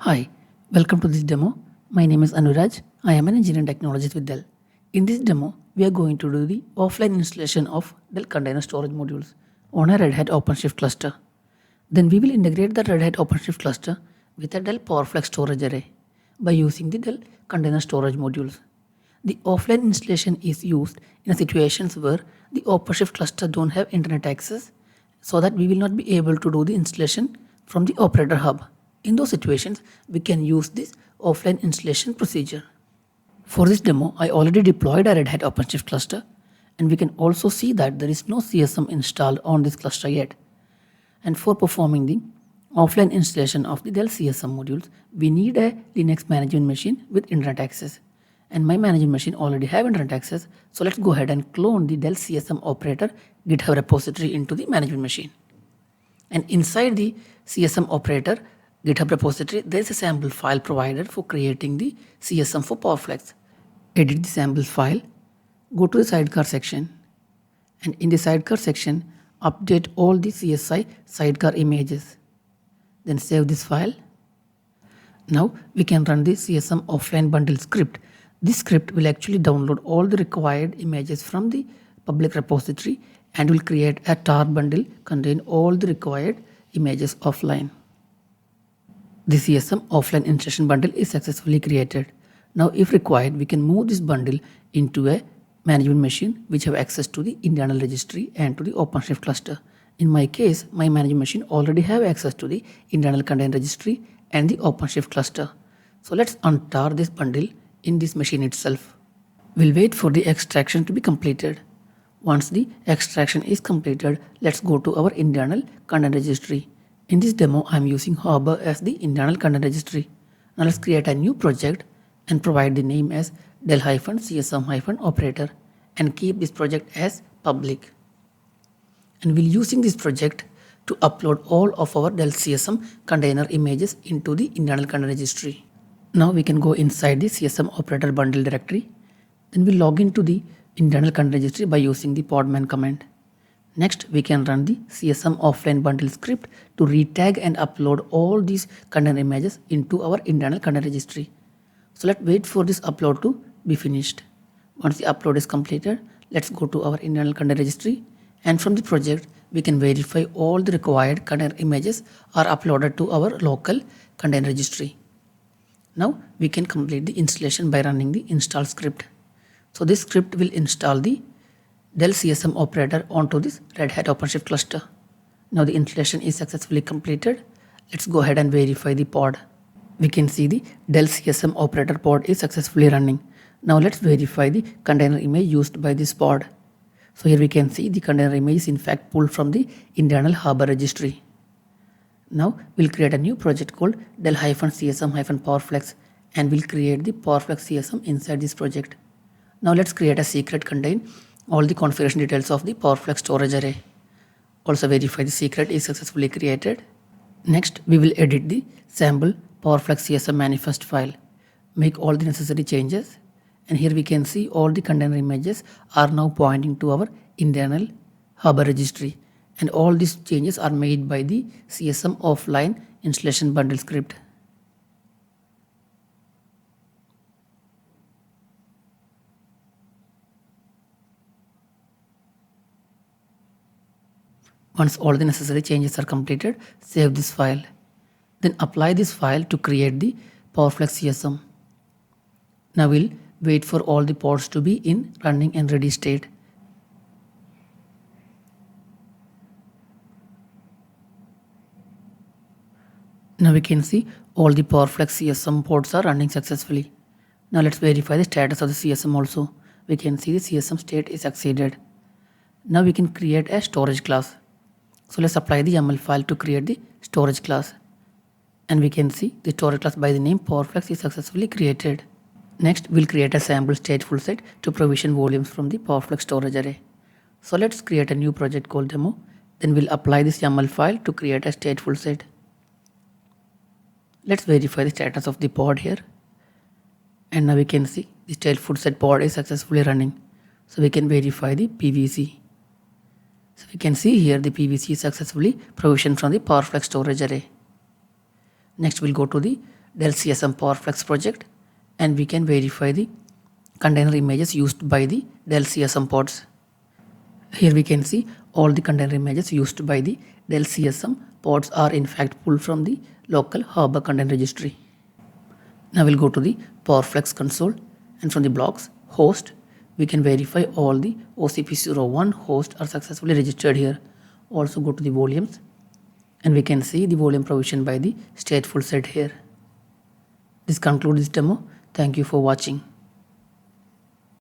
Hi, welcome to this demo. My name is Anuraj. I am an engineering technologist with Dell. In this demo, we are going to do the offline installation of Dell Container Storage Modules on a Red Hat OpenShift cluster. Then we will integrate the Red Hat OpenShift cluster with a Dell PowerFlex storage array by using the Dell Container Storage Modules. The offline installation is used in situations where the OpenShift cluster don't have internet access, so that we will not be able to do the installation from the operator hub. In those situations, we can use this offline installation procedure. For this demo, I already deployed a Red Hat OpenShift cluster, and we can also see that there is no CSM installed on this cluster yet. And for performing the offline installation of the Dell CSM modules, we need a Linux management machine with internet access. And my management machine already have internet access, so let's go ahead and clone the Dell CSM operator GitHub repository into the management machine. And inside the CSM operator GitHub repository, there is a sample file provided for creating the CSM for PowerFlex. Edit the sample file, go to the sidecar section, and in the sidecar section, update all the CSI sidecar images. Then save this file. Now we can run the CSM offline bundle script. This script will actually download all the required images from the public repository and will create a tar bundle containing all the required images offline. The CSM offline installation bundle is successfully created. Now if required, we can move this bundle into a management machine which have access to the internal registry and to the OpenShift cluster. In my case, my management machine already have access to the internal container registry and the OpenShift cluster. So let's untar this bundle in this machine itself. We'll wait for the extraction to be completed. Once the extraction is completed, let's go to our internal container registry. In this demo, I'm using Harbor as the internal container registry. Now let's create a new project and provide the name as Dell-CSM-operator and keep this project as public. And we'll using this project to upload all of our Dell CSM container images into the internal container registry. Now we can go inside the CSM operator bundle directory. Then we'll log into the internal container registry by using the podman command. Next, we can run the CSM offline bundle script to retag and upload all these container images into our internal container registry. So let's wait for this upload to be finished. Once the upload is completed, let's go to our internal container registry, and from the project, we can verify all the required container images are uploaded to our local container registry. Now we can complete the installation by running the install script. So this script will install the Dell CSM operator onto this Red Hat OpenShift cluster. Now the installation is successfully completed. Let's go ahead and verify the pod. We can see the Dell CSM operator pod is successfully running. Now let's verify the container image used by this pod. So here we can see the container image is in fact pulled from the internal Harbor registry. Now we'll create a new project called Dell-CSM-PowerFlex and we'll create the PowerFlex CSM inside this project. Now let's create a secret contain all the configuration details of the PowerFlex storage array. Also verify the secret is successfully created. Next, we will edit the sample PowerFlex CSM manifest file. Make all the necessary changes. And here we can see all the container images are now pointing to our internal Harbor registry. And all these changes are made by the CSM offline installation bundle script. Once all the necessary changes are completed, save this file. Then apply this file to create the PowerFlex CSM. Now we'll wait for all the pods to be in running and ready state. Now we can see all the PowerFlex CSM pods are running successfully. Now let's verify the status of the CSM also. We can see the CSM state is succeeded. Now we can create a storage class. So let's apply the YAML file to create the storage class. And we can see the storage class by the name PowerFlex is successfully created. Next, we'll create a sample stateful set to provision volumes from the PowerFlex storage array. So let's create a new project called demo. Then we'll apply this YAML file to create a stateful set. Let's verify the status of the pod here. And now we can see the stateful set pod is successfully running. So we can verify the PVC. So we can see here the PVC is successfully provisioned from the PowerFlex storage array. Next we'll go to the Dell CSM PowerFlex project, and we can verify the container images used by the Dell CSM pods. Here we can see all the container images used by the Dell CSM pods are in fact pulled from the local Harbor container registry. Now we'll go to the PowerFlex console, and from the blocks host, we can verify all the OCP01 hosts are successfully registered here. Also go to the volumes, and we can see the volume provision by the stateful set here. This concludes this demo. Thank you for watching.